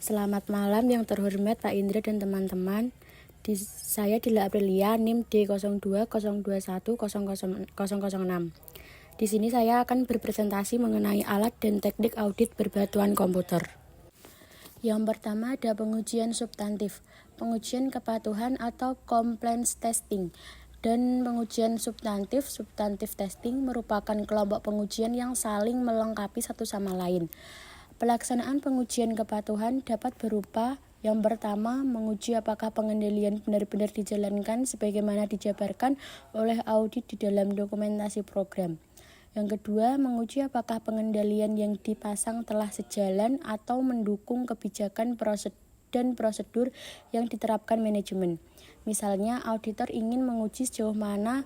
Selamat malam yang terhormat Pak Indra dan teman-teman. Saya Dila Aprilia, NIM D0202100006. Di sini saya akan berpresentasi mengenai alat dan teknik audit berbatuan komputer. Yang pertama ada pengujian substantif, pengujian kepatuhan atau compliance testing. Dan pengujian substantif testing merupakan kelompok pengujian yang saling melengkapi satu sama lain. Pelaksanaan pengujian kepatuhan dapat berupa yang pertama, menguji apakah pengendalian benar-benar dijalankan sebagaimana dijabarkan oleh audit di dalam dokumentasi program. Yang kedua, menguji apakah pengendalian yang dipasang telah sejalan atau mendukung kebijakan dan prosedur yang diterapkan manajemen. Misalnya, auditor ingin menguji sejauh mana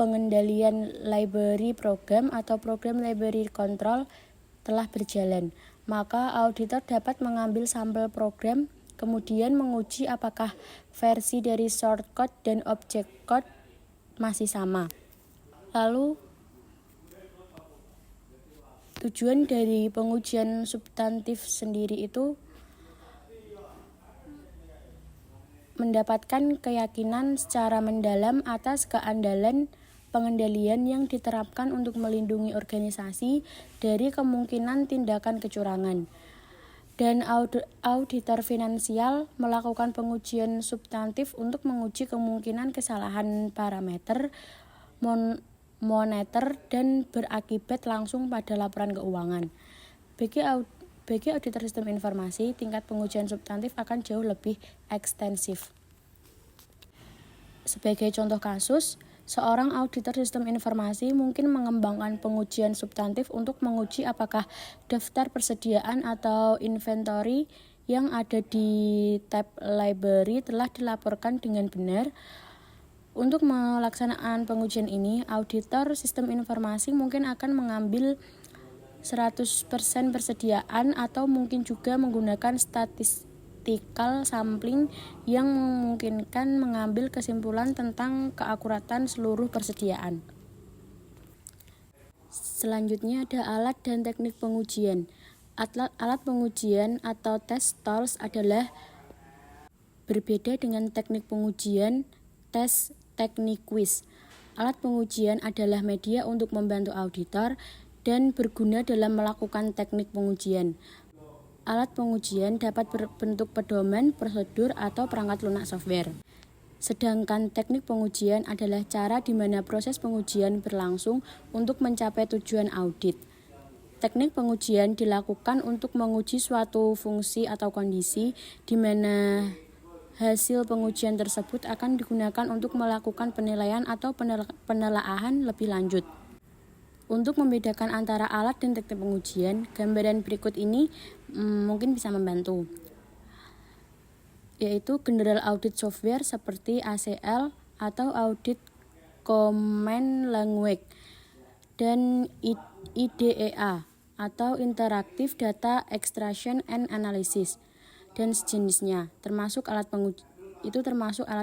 pengendalian library program atau program library control telah berjalan. Maka auditor dapat mengambil sampel program, kemudian menguji apakah versi dari shortcode dan object code masih sama. Lalu, tujuan dari pengujian substantif sendiri itu mendapatkan keyakinan secara mendalam atas keandalan pengendalian yang diterapkan untuk melindungi organisasi dari kemungkinan tindakan kecurangan. Dan auditor finansial melakukan pengujian substantif untuk menguji kemungkinan kesalahan parameter, moneter, dan berakibat langsung pada laporan keuangan. Bagi auditor sistem informasi, tingkat pengujian substantif akan jauh lebih ekstensif. Sebagai contoh kasus, seorang auditor sistem informasi mungkin mengembangkan pengujian substantif untuk menguji apakah daftar persediaan atau inventory yang ada di tab library telah dilaporkan dengan benar. Untuk melaksanakan pengujian ini, auditor sistem informasi mungkin akan mengambil 100% persediaan atau mungkin juga menggunakan statistical sampling yang memungkinkan mengambil kesimpulan tentang keakuratan seluruh persediaan. Selanjutnya ada alat dan teknik pengujian. Alat pengujian atau test tools adalah berbeda dengan teknik pengujian tes teknik quiz. Alat pengujian adalah media untuk membantu auditor dan berguna dalam melakukan teknik pengujian. Alat pengujian dapat berbentuk pedoman, prosedur, atau perangkat lunak software. Sedangkan teknik pengujian adalah cara di mana proses pengujian berlangsung untuk mencapai tujuan audit. Teknik pengujian dilakukan untuk menguji suatu fungsi atau kondisi di mana hasil pengujian tersebut akan digunakan untuk melakukan penilaian atau penelaahan lebih lanjut. Untuk membedakan antara alat dan teknik pengujian, gambaran berikut ini mungkin bisa membantu, yaitu General Audit Software seperti ACL atau Audit Command Language, dan IDEA atau Interactive Data Extraction and Analysis, dan sejenisnya, termasuk alat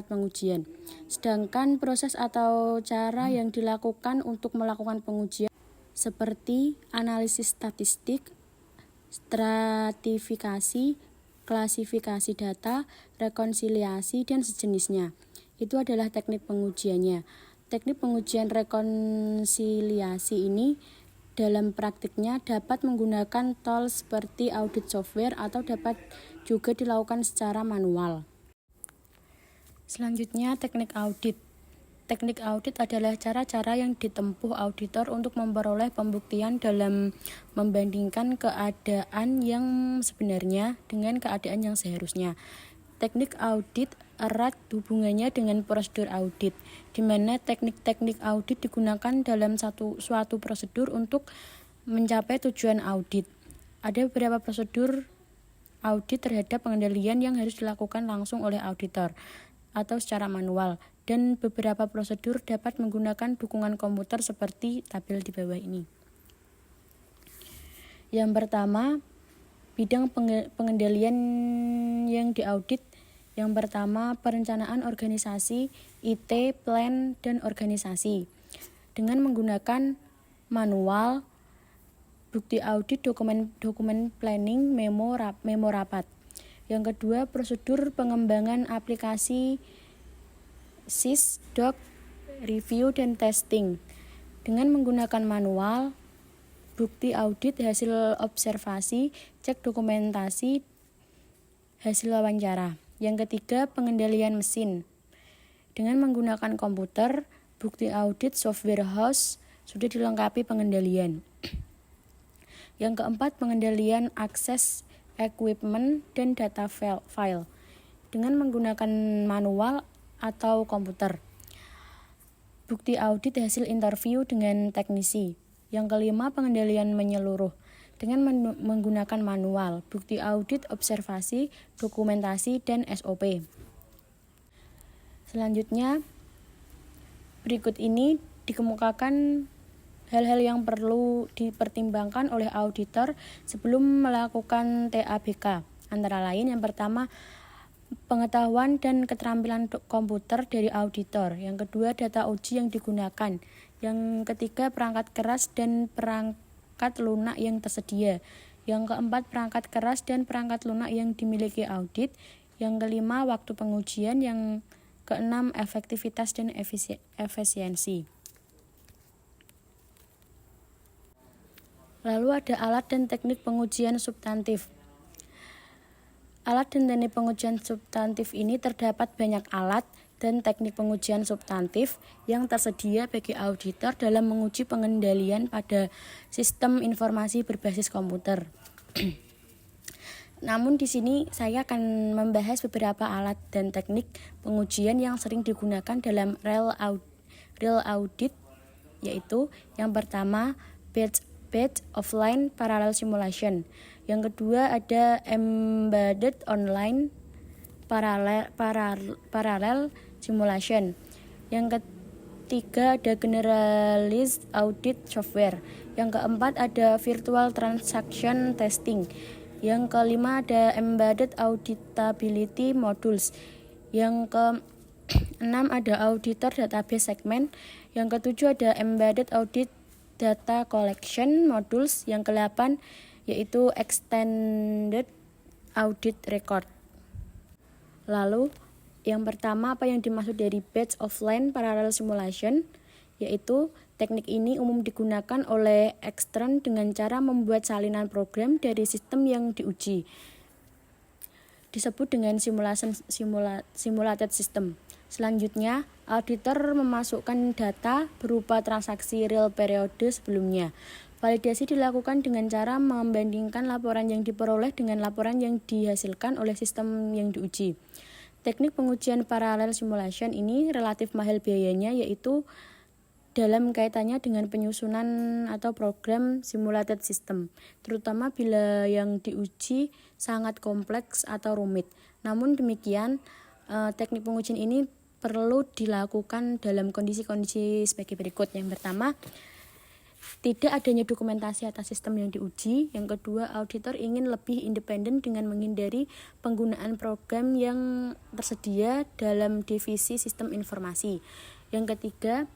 pengujian. Sedangkan proses atau cara yang dilakukan untuk melakukan pengujian seperti analisis statistik, stratifikasi, klasifikasi data, rekonsiliasi, dan sejenisnya. Itu adalah teknik pengujiannya. Teknik pengujian rekonsiliasi ini dalam praktiknya dapat menggunakan tools seperti audit software atau dapat juga dilakukan secara manual. Selanjutnya, teknik audit. Teknik audit adalah cara-cara yang ditempuh auditor untuk memperoleh pembuktian dalam membandingkan keadaan yang sebenarnya dengan keadaan yang seharusnya. Teknik audit erat hubungannya dengan prosedur audit, di mana teknik-teknik audit digunakan dalam suatu prosedur untuk mencapai tujuan audit. Ada beberapa prosedur audit terhadap pengendalian yang harus dilakukan langsung oleh auditor atau secara manual, dan beberapa prosedur dapat menggunakan dukungan komputer seperti tabel di bawah ini. Yang pertama, bidang pengendalian yang diaudit. Yang pertama, perencanaan organisasi, IT, plan, dan organisasi. Dengan menggunakan manual, bukti audit, dokumen planning, memo rapat. Yang kedua, prosedur pengembangan aplikasi SIS, doc, review, dan testing. Dengan menggunakan manual, bukti audit, hasil observasi, cek dokumentasi, hasil wawancara. Yang ketiga, pengendalian mesin. Dengan menggunakan komputer, bukti audit, software house, sudah dilengkapi pengendalian. Yang keempat, pengendalian akses equipment dan data file dengan menggunakan manual atau komputer. Bukti audit, hasil interview dengan teknisi. Yang kelima, pengendalian menyeluruh dengan menggunakan manual, bukti audit, observasi, dokumentasi, dan SOP. Selanjutnya, berikut ini dikemukakan hal-hal yang perlu dipertimbangkan oleh auditor sebelum melakukan TABK. Antara lain, yang pertama, pengetahuan dan keterampilan komputer dari auditor. Yang kedua, data uji yang digunakan. Yang ketiga, perangkat keras dan perangkat lunak yang tersedia. Yang keempat, perangkat keras dan perangkat lunak yang dimiliki audit. Yang kelima, waktu pengujian. Yang keenam, efektivitas dan efisiensi. Lalu ada alat dan teknik pengujian substantif. Alat dan teknik pengujian substantif ini terdapat banyak alat dan teknik pengujian substantif yang tersedia bagi auditor dalam menguji pengendalian pada sistem informasi berbasis komputer. Namun di sini saya akan membahas beberapa alat dan teknik pengujian yang sering digunakan dalam real audit, yaitu yang pertama batch offline parallel simulation. Yang kedua ada embedded online parallel simulation. Yang ketiga ada generalized audit software. Yang keempat ada virtual transaction testing. Yang kelima ada embedded auditability modules. Yang keenam ada auditor database segment. Yang ketujuh ada embedded audit data collection modules. Yang ke-8 yaitu extended audit record. Lalu yang pertama, apa yang dimaksud dari batch offline parallel simulation? Yaitu teknik ini umum digunakan oleh ekstern dengan cara membuat salinan program dari sistem yang diuji. Disebut dengan simulated system. Selanjutnya, auditor memasukkan data berupa transaksi real periode sebelumnya. Validasi dilakukan dengan cara membandingkan laporan yang diperoleh dengan laporan yang dihasilkan oleh sistem yang diuji. Teknik pengujian paralel simulation ini relatif mahal biayanya, yaitu dalam kaitannya dengan penyusunan atau program simulated system, terutama bila yang diuji sangat kompleks atau rumit. Namun demikian, teknik pengujian ini perlu dilakukan dalam kondisi-kondisi sebagai berikut. Yang pertama, tidak adanya dokumentasi atas sistem yang diuji. Yang kedua, auditor ingin lebih independen dengan menghindari penggunaan program yang tersedia dalam divisi sistem informasi. Yang ketiga,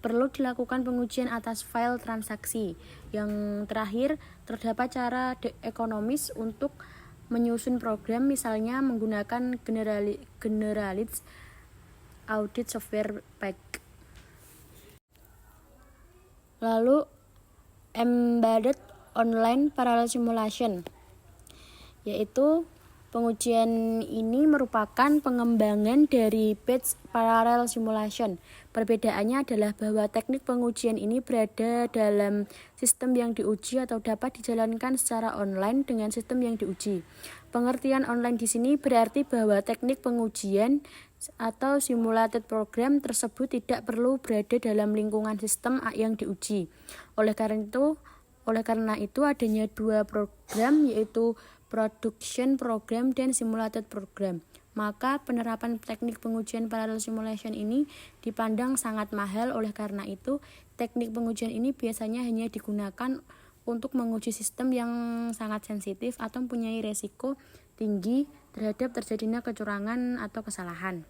perlu dilakukan pengujian atas file transaksi. Yang terakhir, terdapat cara ekonomis untuk menyusun program, misalnya menggunakan generalized audit software pack. Lalu embedded online parallel simulation, yaitu pengujian ini merupakan pengembangan dari batch parallel simulation. Perbedaannya adalah bahwa teknik pengujian ini berada dalam sistem yang diuji atau dapat dijalankan secara online dengan sistem yang diuji. Pengertian online di sini berarti bahwa teknik pengujian atau simulated program tersebut tidak perlu berada dalam lingkungan sistem yang diuji. Oleh karena itu adanya dua program, yaitu production program dan simulated program. Maka penerapan teknik pengujian parallel simulation ini dipandang sangat mahal. Oleh karena itu, teknik pengujian ini biasanya hanya digunakan untuk menguji sistem yang sangat sensitif atau mempunyai resiko tinggi terhadap terjadinya kecurangan atau kesalahan.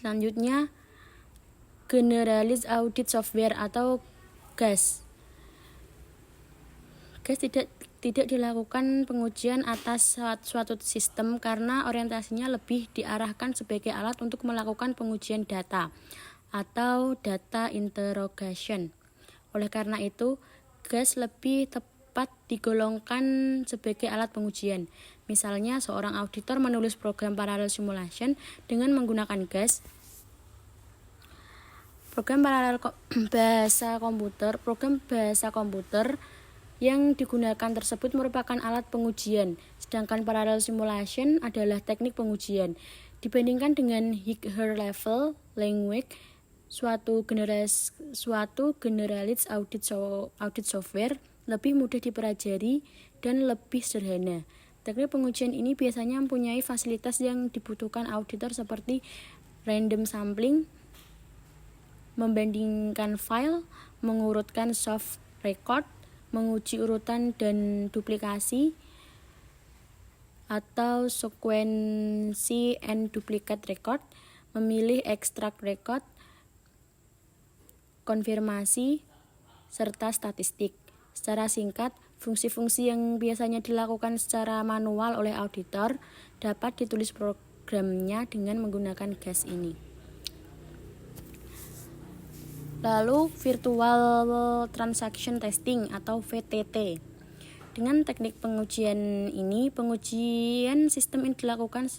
Selanjutnya, generalized audit software atau GAS. GAS tidak dilakukan pengujian atas suatu sistem karena orientasinya lebih diarahkan sebagai alat untuk melakukan pengujian data atau data interrogation. Oleh karena itu, GAS lebih tepat digolongkan sebagai alat pengujian. Misalnya, seorang auditor menulis program parallel simulation dengan menggunakan GAS. Program bahasa komputer yang digunakan tersebut merupakan alat pengujian, sedangkan parallel simulation adalah teknik pengujian. Dibandingkan dengan higher-level language, suatu generalist audit software lebih mudah dipelajari dan lebih sederhana. Teknik pengujian ini biasanya mempunyai fasilitas yang dibutuhkan auditor seperti random sampling, membandingkan file, mengurutkan soft record, menguji urutan dan duplikasi, atau sequency and duplicate record, memilih extract record, konfirmasi, serta statistik. Secara singkat, fungsi-fungsi yang biasanya dilakukan secara manual oleh auditor dapat ditulis programnya dengan menggunakan GAS ini. Lalu Virtual Transaction Testing atau VTT. Dengan teknik pengujian ini, pengujian sistem ini dilakukan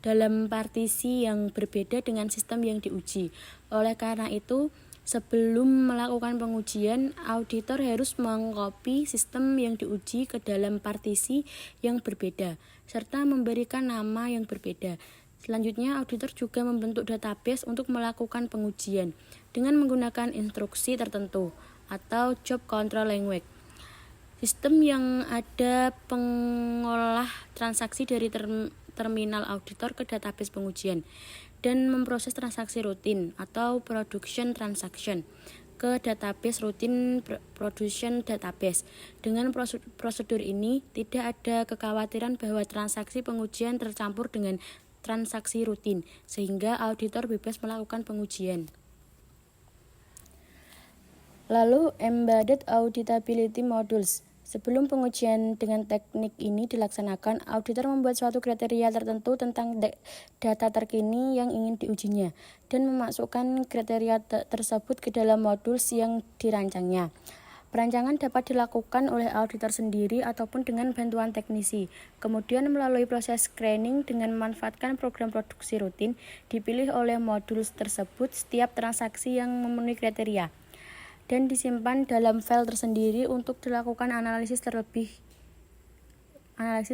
dalam partisi yang berbeda dengan sistem yang diuji. Oleh karena itu, sebelum melakukan pengujian, auditor harus mengcopy sistem yang diuji ke dalam partisi yang berbeda, serta memberikan nama yang berbeda. Selanjutnya, auditor juga membentuk database untuk melakukan pengujian dengan menggunakan instruksi tertentu atau job control language. Sistem yang ada pengolah transaksi dari terminal auditor ke database pengujian dan memproses transaksi rutin atau production transaction ke database rutin production database. Dengan prosedur ini, tidak ada kekhawatiran bahwa transaksi pengujian tercampur dengan transaksi rutin, sehingga auditor bebas melakukan pengujian. Lalu, Embedded Auditability Modules. Sebelum pengujian dengan teknik ini dilaksanakan, auditor membuat suatu kriteria tertentu tentang data terkini yang ingin diujinya, dan memasukkan kriteria tersebut ke dalam modules yang dirancangnya. Perancangan dapat dilakukan oleh auditor sendiri ataupun dengan bantuan teknisi. Kemudian melalui proses screening dengan memanfaatkan program produksi rutin, dipilih oleh modules tersebut setiap transaksi yang memenuhi kriteria, dan disimpan dalam file tersendiri untuk dilakukan analisis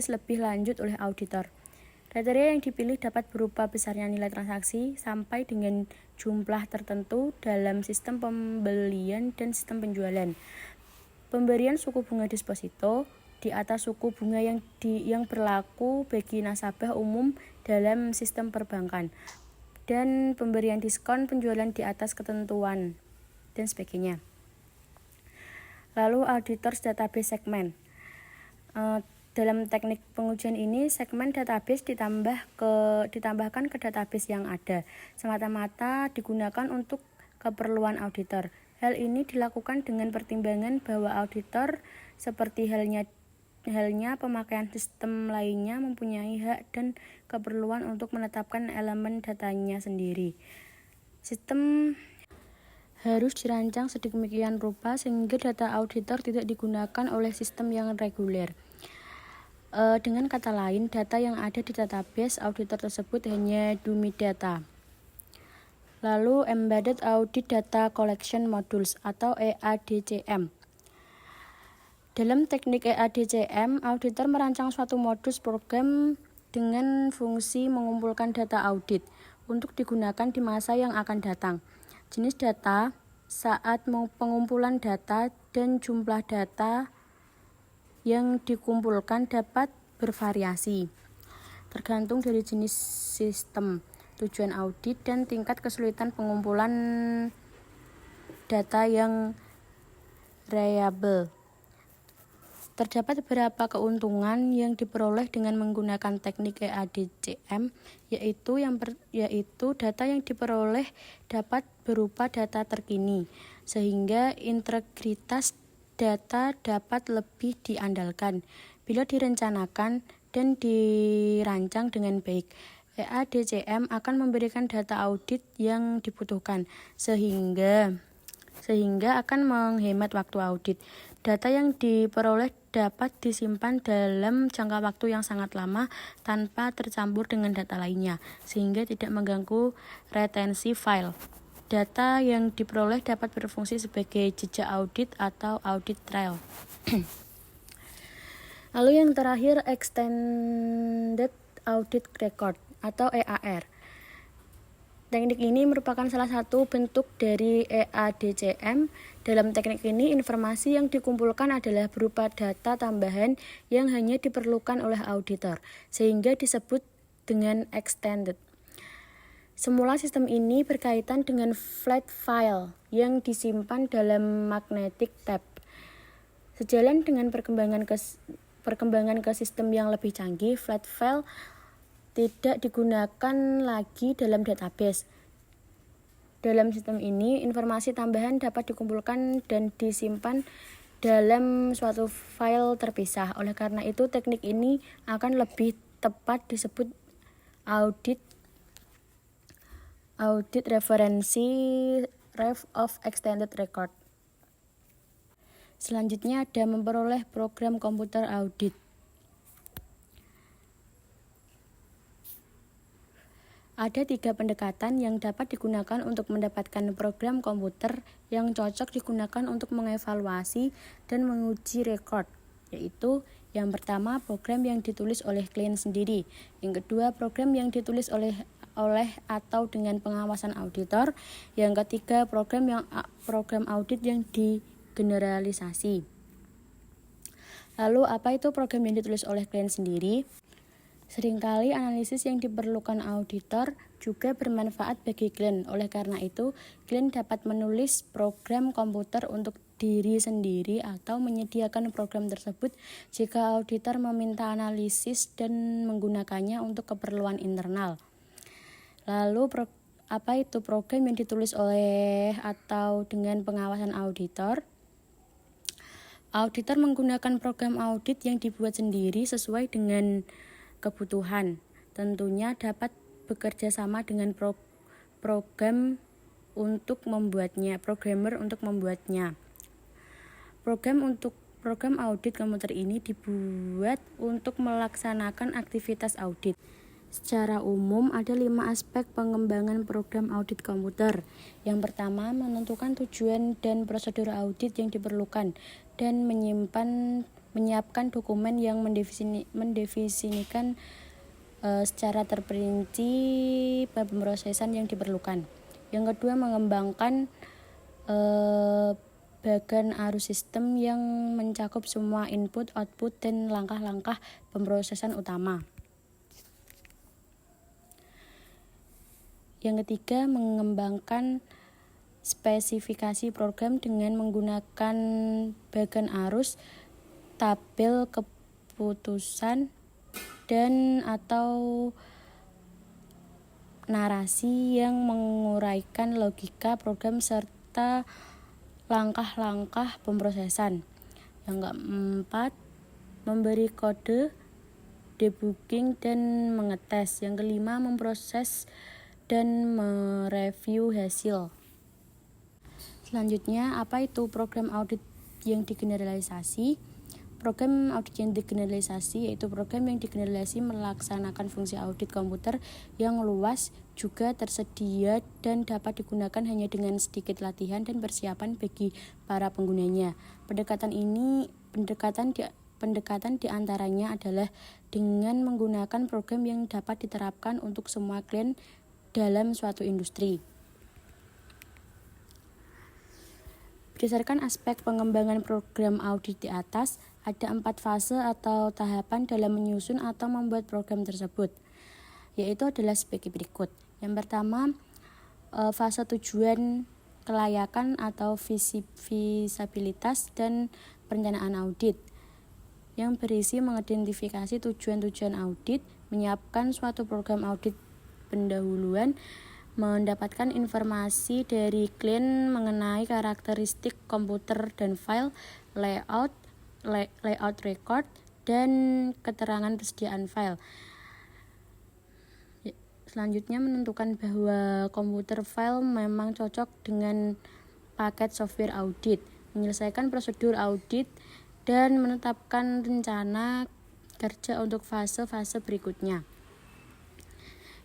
lebih lanjut oleh auditor. Kriteria yang dipilih dapat berupa besarnya nilai transaksi sampai dengan jumlah tertentu dalam sistem pembelian dan sistem penjualan. Pemberian suku bunga deposito di atas suku bunga yang berlaku bagi nasabah umum dalam sistem perbankan, dan pemberian diskon penjualan di atas ketentuan, dan sebagainya. Lalu auditors database segment. Dalam teknik pengujian ini, segmen database ditambahkan ke database yang ada, semata-mata digunakan untuk keperluan auditor. Hal ini dilakukan dengan pertimbangan bahwa auditor, seperti halnya pemakaian sistem lainnya, mempunyai hak dan keperluan untuk menetapkan elemen datanya sendiri. Sistem harus dirancang sedemikian rupa sehingga data auditor tidak digunakan oleh sistem yang reguler. Dengan kata lain, data yang ada di database auditor tersebut hanya dummy data. Lalu Embedded Audit Data Collection Modules atau EADCM. Dalam teknik EADCM, auditor merancang suatu modus program dengan fungsi mengumpulkan data audit untuk digunakan di masa yang akan datang. Jenis data, saat pengumpulan data, dan jumlah data yang dikumpulkan dapat bervariasi, tergantung dari jenis sistem, tujuan audit, dan tingkat kesulitan pengumpulan data yang reliable. Terdapat beberapa keuntungan yang diperoleh dengan menggunakan teknik EADCM, yaitu data yang diperoleh dapat berupa data terkini, sehingga integritas data dapat lebih diandalkan bila direncanakan dan dirancang dengan baik. EADCM akan memberikan data audit yang dibutuhkan sehingga akan menghemat waktu audit. Data yang diperoleh dapat disimpan dalam jangka waktu yang sangat lama tanpa tercampur dengan data lainnya, sehingga tidak mengganggu retensi file. Data yang diperoleh dapat berfungsi sebagai jejak audit atau audit trail. Lalu yang terakhir, Extended Audit Record atau EAR. Teknik ini merupakan salah satu bentuk dari EADCM. Dalam teknik ini, informasi yang dikumpulkan adalah berupa data tambahan yang hanya diperlukan oleh auditor, sehingga disebut dengan extended. Semula sistem ini berkaitan dengan flat file yang disimpan dalam magnetic tape. Sejalan dengan perkembangan ke sistem yang lebih canggih, flat file tidak digunakan lagi dalam database. Dalam sistem ini, informasi tambahan dapat dikumpulkan dan disimpan dalam suatu file terpisah. Oleh karena itu, teknik ini akan lebih tepat disebut audit referensi ref of extended record. Selanjutnya ada memperoleh program komputer audit. Ada 3 pendekatan yang dapat digunakan untuk mendapatkan program komputer yang cocok digunakan untuk mengevaluasi dan menguji rekod, yaitu yang pertama, program yang ditulis oleh klien sendiri. Yang kedua, program yang ditulis oleh atau dengan pengawasan auditor. Yang ketiga, program audit yang digeneralisasi. Lalu, apa itu program yang ditulis oleh klien sendiri? Seringkali analisis yang diperlukan auditor juga bermanfaat bagi klien. Oleh karena itu, klien dapat menulis program komputer untuk diri sendiri atau menyediakan program tersebut jika auditor meminta analisis dan menggunakannya untuk keperluan internal. Lalu, apa itu program yang ditulis oleh atau dengan pengawasan auditor? Auditor menggunakan program audit yang dibuat sendiri sesuai dengan kebutuhan. Tentunya dapat bekerja sama dengan programmer untuk membuatnya. Program audit komputer ini dibuat untuk melaksanakan aktivitas audit. Secara umum ada 5 aspek pengembangan program audit komputer. Yang pertama, menentukan tujuan dan prosedur audit yang diperlukan dan menyiapkan dokumen yang mendefinisikan secara terperinci pemrosesan yang diperlukan. Yang kedua, mengembangkan bagan arus sistem yang mencakup semua input, output, dan langkah-langkah pemrosesan utama. Yang ketiga, mengembangkan spesifikasi program dengan menggunakan bagan arus, tabel keputusan, dan atau narasi yang menguraikan logika program serta langkah-langkah pemrosesan. Yang keempat, memberi kode, debugging, dan mengetes. Yang kelima, memproses dan mereview hasil. Selanjutnya, apa itu program audit yang digeneralisasi? Program audit yang digeneralisasi yaitu program yang digeneralisasi melaksanakan fungsi audit komputer yang luas, juga tersedia dan dapat digunakan hanya dengan sedikit latihan dan persiapan bagi para penggunanya. Pendekatan di antaranya adalah dengan menggunakan program yang dapat diterapkan untuk semua klien dalam suatu industri. Berdasarkan aspek pengembangan program audit di atas, ada 4 fase atau tahapan dalam menyusun atau membuat program tersebut, yaitu adalah sebagai berikut. Yang pertama, fase tujuan, kelayakan atau visibilitas dan perencanaan audit, yang berisi mengidentifikasi tujuan-tujuan audit, menyiapkan suatu program audit pendahuluan, mendapatkan informasi dari klien mengenai karakteristik komputer dan file, layout record, dan keterangan persediaan file. Selanjutnya, menentukan bahwa komputer file memang cocok dengan paket software audit, menyelesaikan prosedur audit, dan menetapkan rencana kerja untuk fase-fase berikutnya.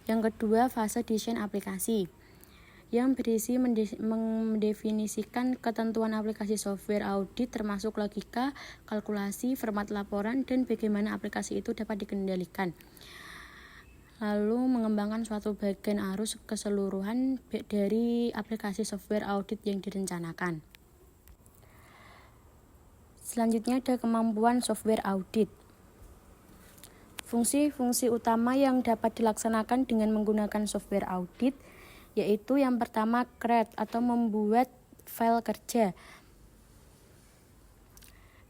Yang kedua, fase desain aplikasi, yang berisi mendefinisikan ketentuan aplikasi software audit termasuk logika, kalkulasi, format laporan, dan bagaimana aplikasi itu dapat dikendalikan. Lalu mengembangkan suatu bagian arus keseluruhan dari aplikasi software audit yang direncanakan. Selanjutnya ada kemampuan software audit. Fungsi-fungsi utama yang dapat dilaksanakan dengan menggunakan software audit yaitu yang pertama, create atau membuat file kerja.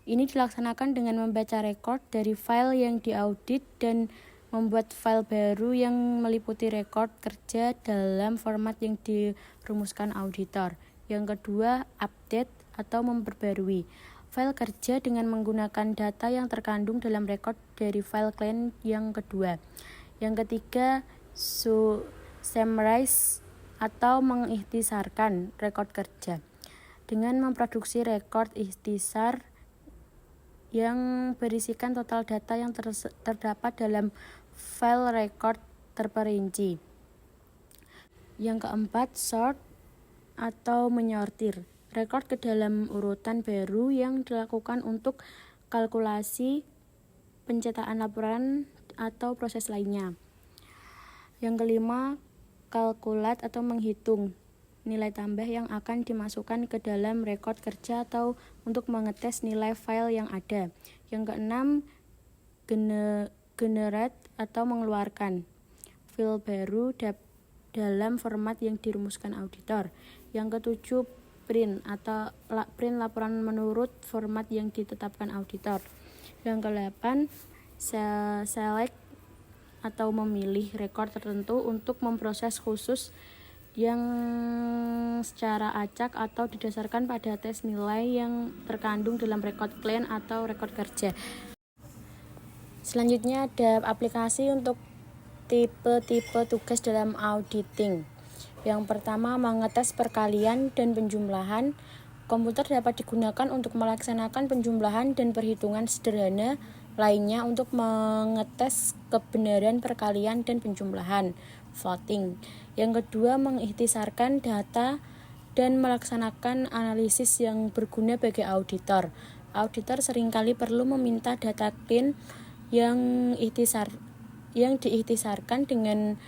Ini dilaksanakan dengan membaca rekod dari file yang diaudit dan membuat file baru yang meliputi rekod kerja dalam format yang dirumuskan auditor. Yang kedua, update atau memperbarui file kerja dengan menggunakan data yang terkandung dalam rekod dari file klien yang kedua. Yang ketiga, summarize atau mengikhtisarkan rekod kerja dengan memproduksi rekod ikhtisar yang berisikan total data yang terdapat dalam file record terperinci. Yang keempat, sort atau menyortir rekod ke dalam urutan baru yang dilakukan untuk kalkulasi, pencetakan laporan, atau proses lainnya. Yang kelima, calculate atau menghitung nilai tambah yang akan dimasukkan ke dalam rekod kerja atau untuk mengetes nilai file yang ada. Yang keenam, generate atau mengeluarkan file baru dalam format yang dirumuskan auditor. Yang ketujuh, print laporan menurut format yang ditetapkan auditor. Yang kedelapan, select atau memilih rekod tertentu untuk memproses khusus yang secara acak atau didasarkan pada tes nilai yang terkandung dalam rekod klien atau rekod kerja. Selanjutnya ada aplikasi untuk tipe-tipe tugas dalam auditing. Yang pertama, mengetes perkalian dan penjumlahan. Komputer dapat digunakan untuk melaksanakan penjumlahan dan perhitungan sederhana lainnya untuk mengetes kebenaran perkalian dan penjumlahan, voting. Yang kedua, mengikhtisarkan data dan melaksanakan analisis yang berguna bagi auditor. Auditor seringkali perlu meminta data klien yang diikhtisarkan dengan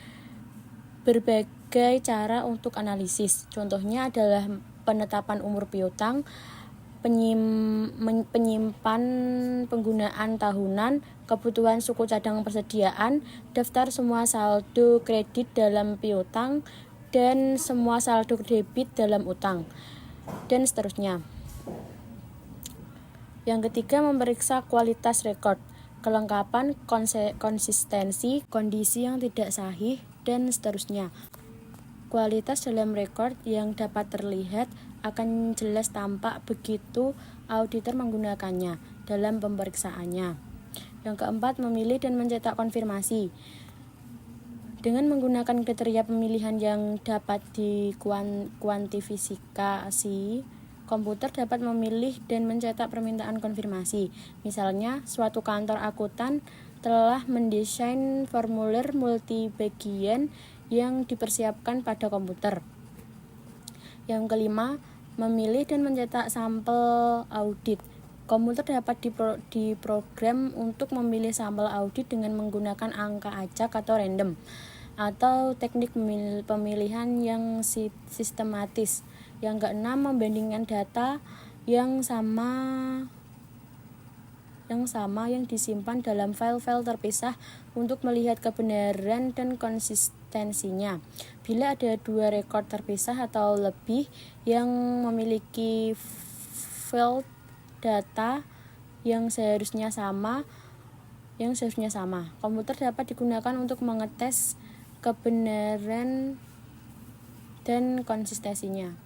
berbagai cara untuk analisis. Contohnya adalah penetapan umur piutang, penyimpan penggunaan tahunan, kebutuhan suku cadang persediaan, daftar semua saldo kredit dalam piutang, dan semua saldo debit dalam utang, dan seterusnya. Yang ketiga, memeriksa kualitas rekod, kelengkapan, konsistensi, kondisi yang tidak sahih, dan seterusnya. Kualitas dalam rekod yang dapat terlihat akan jelas tampak begitu auditor menggunakannya dalam pemeriksaannya. Yang keempat, memilih dan mencetak konfirmasi. Dengan menggunakan kriteria pemilihan yang dapat dikuantifikasi, komputer dapat memilih dan mencetak permintaan konfirmasi. Misalnya, suatu kantor akuntan telah mendesain formulir multibagian yang dipersiapkan pada komputer. Yang kelima, memilih dan mencetak sampel audit. Komputer dapat diprogram untuk memilih sampel audit dengan menggunakan angka acak atau random, atau teknik pemilihan yang sistematis. Yang keenam, membandingkan data yang sama yang disimpan dalam file-file terpisah untuk melihat kebenaran dan konsistensinya. Bila ada dua rekod terpisah atau lebih yang memiliki file data yang seharusnya sama, komputer dapat digunakan untuk mengetes kebenaran dan konsistensinya.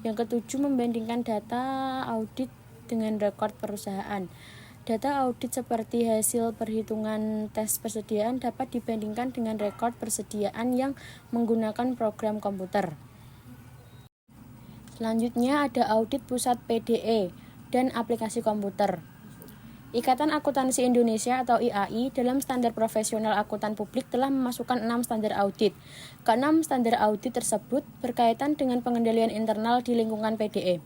Yang ketujuh, membandingkan data audit dengan rekor perusahaan. Data audit seperti hasil perhitungan tes persediaan dapat dibandingkan dengan rekor persediaan yang menggunakan program komputer. Selanjutnya ada audit pusat PDE dan aplikasi komputer. Ikatan Akuntansi Indonesia atau IAI dalam standar profesional akuntan publik telah memasukkan 6 standar audit. Ke-6 standar audit tersebut berkaitan dengan pengendalian internal di lingkungan PDE.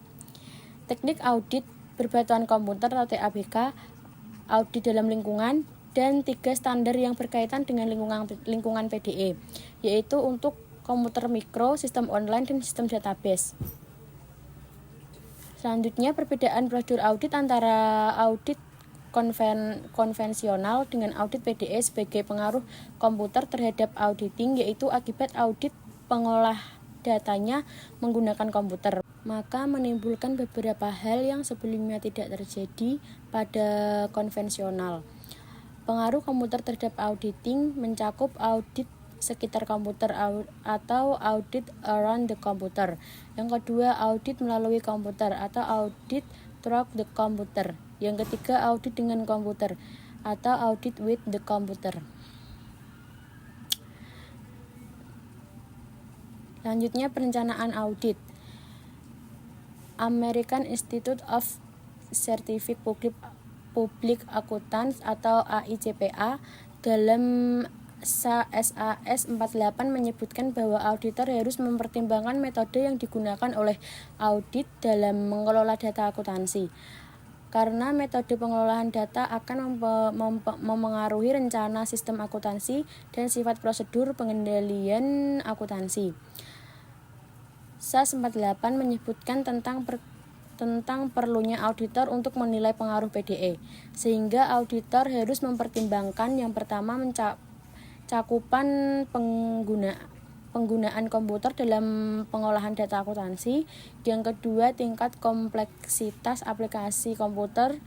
Teknik audit berbatuan komputer atau TABK, audit dalam lingkungan, dan 3 standar yang berkaitan dengan lingkungan PDE, yaitu untuk komputer mikro, sistem online, dan sistem database. Selanjutnya, perbedaan prosedur audit antara audit konvensional dengan audit PDE sebagai pengaruh komputer terhadap auditing, yaitu akibat audit pengolah datanya menggunakan komputer, maka menimbulkan beberapa hal yang sebelumnya tidak terjadi pada konvensional. Pengaruh komputer terhadap auditing mencakup audit sekitar komputer atau audit around the computer. Yang kedua, audit melalui komputer atau audit through the computer. Yang ketiga, audit dengan komputer atau audit with the computer. Selanjutnya, perencanaan audit. American Institute of Certified Public Accountants atau AICPA dalam SAS 48 menyebutkan bahwa auditor harus mempertimbangkan metode yang digunakan oleh audit dalam mengelola data akuntansi. Karena metode pengelolaan data akan memengaruhi rencana sistem akuntansi dan sifat prosedur pengendalian akuntansi. SAS 48 menyebutkan tentang perlunya auditor untuk menilai pengaruh PDE, sehingga auditor harus mempertimbangkan yang pertama cakupan penggunaan komputer dalam pengolahan data akuntansi, yang kedua tingkat kompleksitas aplikasi komputer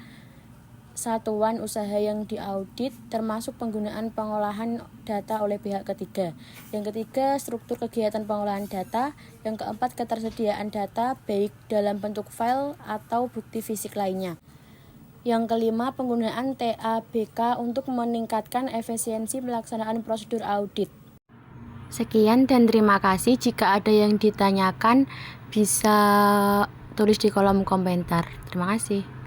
satuan usaha yang diaudit termasuk penggunaan pengolahan data oleh pihak ketiga. Yang ketiga, struktur kegiatan pengolahan data. Yang keempat, ketersediaan data baik dalam bentuk file atau bukti fisik lainnya. Yang kelima, penggunaan TABK untuk meningkatkan efisiensi pelaksanaan prosedur audit. Sekian dan terima kasih. Jika ada yang ditanyakan bisa tulis di kolom komentar. Terima kasih.